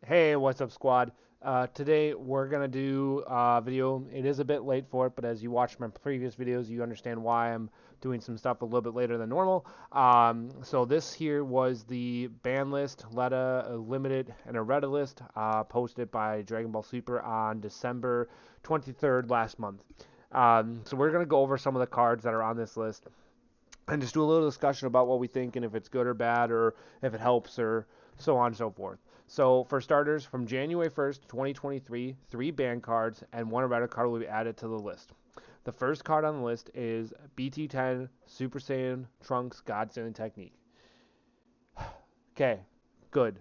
Hey, what's up, squad? Today we're gonna do a video. It is a bit late for it, but as you watch my previous videos, you understand why I'm doing some stuff a little bit later than normal. So this here was the ban list, Letta, a limited, and a Reddit list posted by Dragon Ball Super on December 23rd last month. So we're gonna go over some of the cards that are on this list and just do a little discussion about what we think and if it's good or bad or if it helps or so on and so forth. So, for starters, from January 1st, 2023, three banned cards and one errata card will be added to the list. The first card on the list is BT10 Super Saiyan Trunks God Sailing Technique. Okay, good.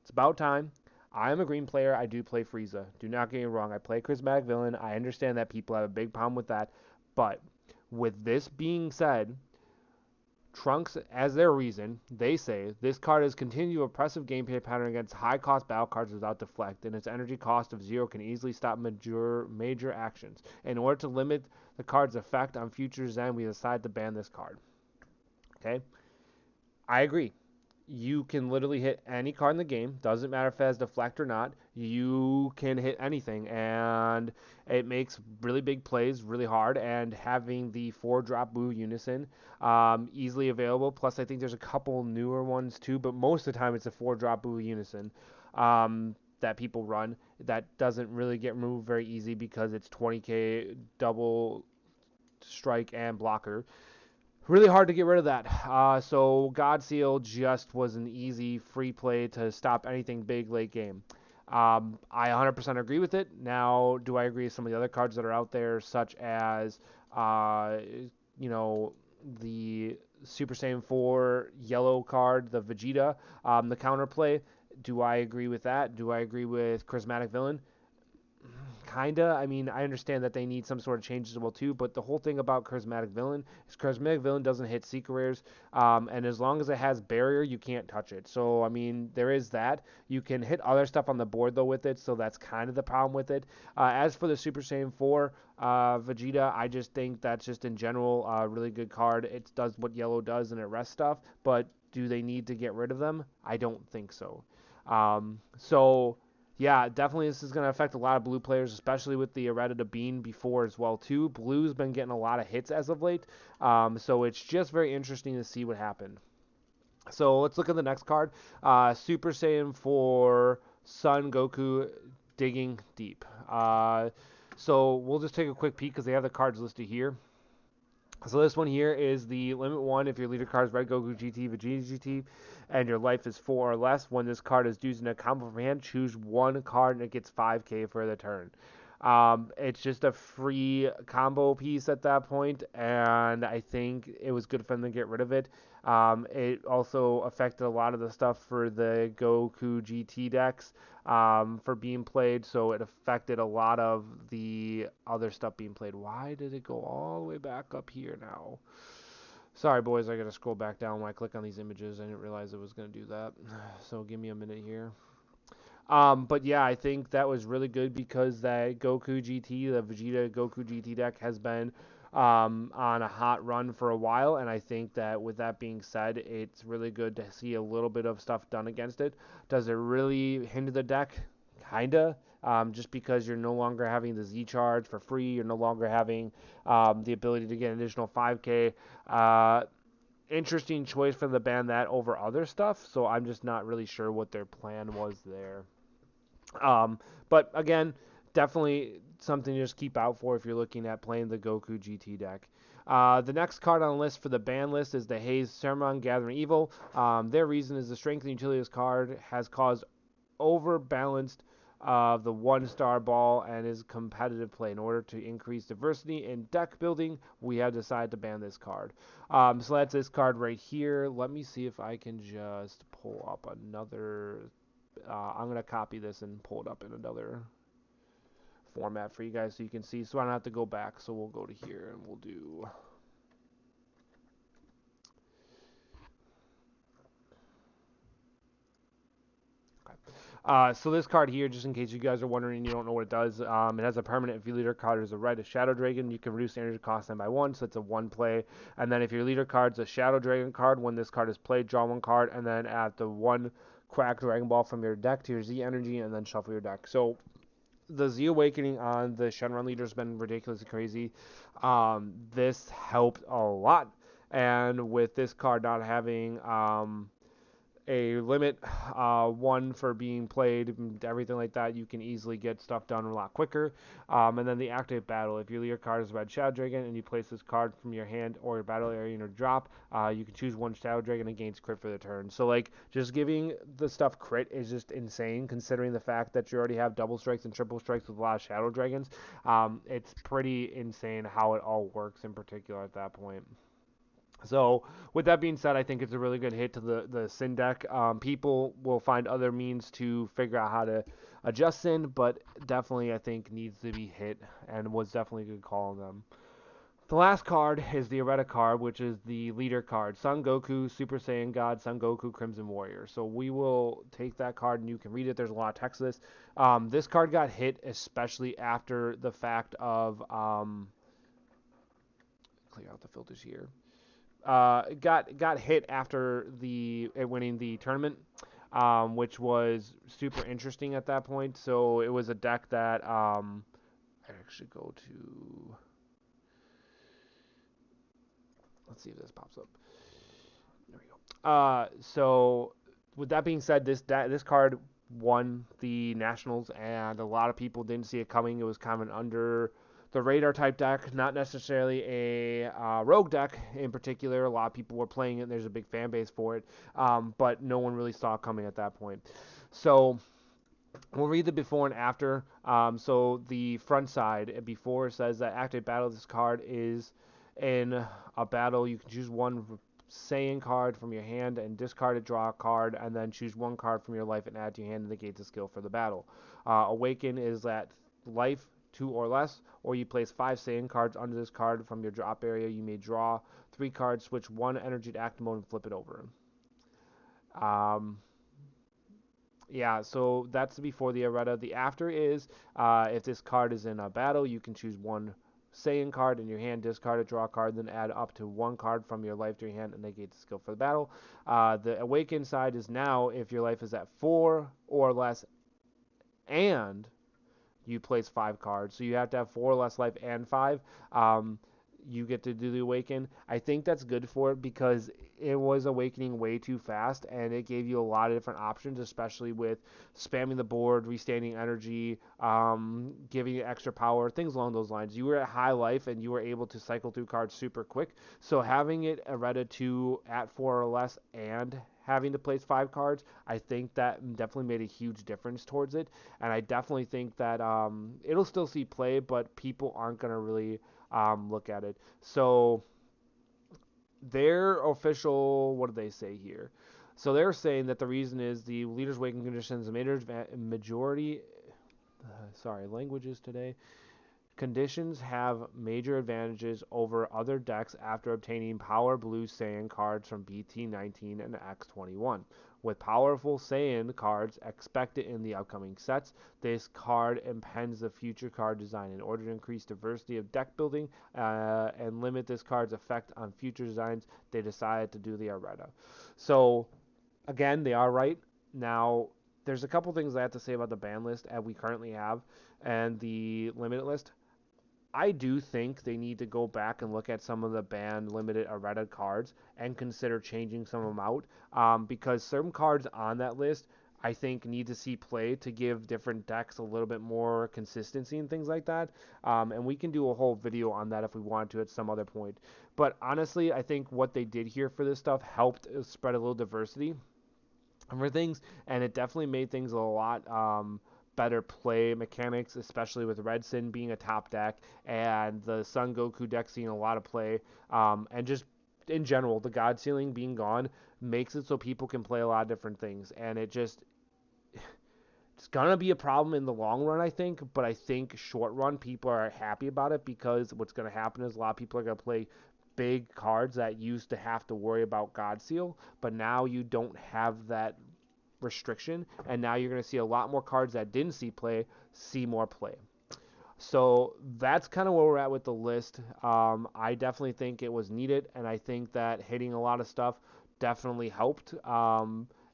It's about time. I am a green player. I do play Frieza. Do not get me wrong. I play Charismatic Villain. I understand that people have a big problem with that. But with this being said, Trunks, as their reason, they say this card has continued oppressive gameplay pattern against high cost battle cards without deflect, and its energy cost of 0 can easily stop major actions. In order to limit the card's effect on future Zen, we decided to ban this card. Okay? I agree. You can literally hit any card in the game. Doesn't matter if it has deflect or not. You can hit anything, and it makes really big plays really hard. And having the 4-drop Boo Unison easily available. Plus, I think there's a couple newer ones too, but most of the time it's a 4-drop Boo Unison that people run. That doesn't really get removed very easy because it's 20k double strike and blocker. Really hard to get rid of that. So God Seal just was an easy free play to stop anything big late game. I 100% agree with it. Now, do I agree with some of the other cards that are out there, such as, uh, you know, the Super Saiyan 4 yellow card, the Vegeta, the counterplay? Do I agree with that? Do I agree with Charismatic Villain? Kinda. I mean, I understand that they need some sort of changes as well too, but the whole thing about Charismatic Villain is Charismatic Villain doesn't hit Secret Rares, and as long as it has Barrier, you can't touch it. So I mean, there is that. You can hit other stuff on the board though with it, so that's kind of the problem with it. As for the Super Saiyan 4 Vegeta, I just think that's just in general a really good card. It does what Yellow does and it rests stuff, but do they need to get rid of them? I don't think so. So yeah, definitely this is going to affect a lot of blue players, especially with the Errata Bean before as well too. Blue's been getting a lot of hits as of late, so it's just very interesting to see what happened. So let's look at the next card. Super Saiyan for Son Goku Digging Deep. So we'll just take a quick peek because they have the cards listed here. So this one here is the limit one. If your leader card is Red Goku GT, Vegeta GT, and your life is 4 or less, when this card is used in a combo from hand, choose one card and it gets 5k for the turn. It's just a free combo piece at that point, and I think it was good for them to get rid of it. It also affected a lot of the stuff for the Goku GT decks for being played, so it affected a lot of the other stuff being played. Why did it go all the way back up here now? Sorry, boys, I gotta scroll back down when I click on these images. I didn't realize it was gonna do that. So give me a minute here. But yeah, I think that was really good because that Goku GT, the Vegeta Goku GT deck, has been on a hot run for a while, and I think that with that being said, it's really good to see a little bit of stuff done against it. Does it really hinder the deck? Kinda. Just because you're no longer having the Z charge for free, you're no longer having the ability to get an additional 5k. Interesting choice for the ban that over other stuff, so I'm just not really sure what their plan was there. Um, but again, definitely something to just keep out for if you're looking at playing the Goku GT deck. The next card on the list for the ban list is the Haze Saruman Gathering Evil. Their reason is the strength and utility of this card has caused overbalanced of the 1-star ball and is competitive play. In order to increase diversity in deck building, we have decided to ban this card. So that's this card right here. Let me see if I can just pull up another. I'm going to copy this and pull it up in another format for you guys so you can see. So I don't have to go back. So we'll go to here and we'll do. Okay. So this card here, just in case you guys are wondering and you don't know what it does, it has a permanent. If your leader card is a red, a Shadow Dragon, you can reduce the energy cost them by 1, so it's a 1 play. And then if your leader card's a Shadow Dragon card, when this card is played, draw 1 card, and then at the 1 crack Dragon Ball from your deck to your Z Energy, and then shuffle your deck. So the Z Awakening on the Shenron leader has been ridiculously crazy. This helped a lot, and with this card not having a limit, one for being played, and everything like that, you can easily get stuff done a lot quicker. And then the active battle, if your leader card is Red Shadow Dragon and you place this card from your hand or your battle area in your drop, you can choose one Shadow Dragon and gains crit for the turn. So like just giving the stuff crit is just insane, considering the fact that you already have double strikes and triple strikes with a lot of Shadow Dragons. It's pretty insane how it all works in particular at that point. So, with that being said, I think it's a really good hit to the Sin deck. People will find other means to figure out how to adjust Sin, but definitely I think needs to be hit and was definitely a good call on them. The last card is the Errata card, which is the leader card. Son Goku, Super Saiyan God, Son Goku, Crimson Warrior. So we will take that card and you can read it. There's a lot of text to this. This card got hit, especially after the fact of, clear out the filters here. Got hit after winning the tournament, which was super interesting at that point. So it was a deck that I actually go to. Let's see if this pops up. There we go. So with that being said, this card won the Nationals, and a lot of people didn't see it coming. It was kind of an under the radar type deck, not necessarily a rogue deck in particular. A lot of people were playing it, and there's a big fan base for it, but no one really saw it coming at that point. So we'll read the before and after. So the front side, before says that active battle, this card is in a battle. You can choose one Saiyan card from your hand and discard it, draw a card, and then choose one card from your life and add to your hand and negate the skill for the battle. Awaken is that life 2 or less, or you place 5 Saiyan cards under this card from your drop area. You may draw 3 cards, switch 1 energy to active mode, and flip it over. Yeah, so that's before the errata. The after is if this card is in a battle, you can choose one Saiyan card in your hand, discard it, draw a card, then add up to 1 card from your life to your hand and negate the skill for the battle. The awaken side is now if your life is at 4 or less and you place 5 cards. So you have to have 4 or less life and 5. You get to do the awaken. I think that's good for it because it was awakening way too fast and it gave you a lot of different options, especially with spamming the board, restanding energy, giving you extra power, things along those lines. You were at high life and you were able to cycle through cards super quick. So having it errata 2 at 4 or less and having to place 5 cards, I think that definitely made a huge difference towards it. And I definitely think that it'll still see play, but people aren't going to really look at it. So their official, what do they say here? So they're saying that the reason is the leader's waking conditions, majority, languages today. Conditions have major advantages over other decks after obtaining Power Blue Saiyan cards from BT19 and X21. With powerful Saiyan cards expected in the upcoming sets, this card impends the future card design. In order to increase diversity of deck building and limit this card's effect on future designs, they decided to do the errata. So, again, they are right. Now, there's a couple things I have to say about the ban list as we currently have and the limited list. I do think they need to go back and look at some of the banned limited errata cards and consider changing some of them out because certain cards on that list I think need to see play to give different decks a little bit more consistency and things like that. And we can do a whole video on that if we want to at some other point. But honestly, I think what they did here for this stuff helped spread a little diversity for things, and it definitely made things a lot better play mechanics, especially with Red Sin being a top deck and the Son Goku deck seeing a lot of play, and just in general, the God Ceiling being gone makes it so people can play a lot of different things, and it's gonna be a problem in the long run, I think, but I think short run people are happy about it because what's gonna happen is a lot of people are gonna play big cards that used to have to worry about God Seal, but now you don't have that restriction, and now you're going to see a lot more cards that didn't see more play. So that's kind of where we're at with the list. I definitely think it was needed, and I think that hitting a lot of stuff definitely helped.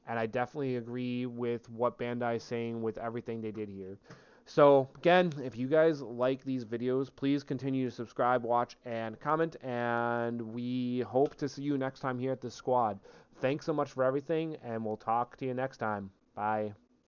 and I definitely agree with what Bandai is saying with everything they did here. So again, if you guys like these videos, please continue to subscribe, watch, and comment, and we hope to see you next time here at the squad. Thanks so much for everything, and we'll talk to you next time. Bye.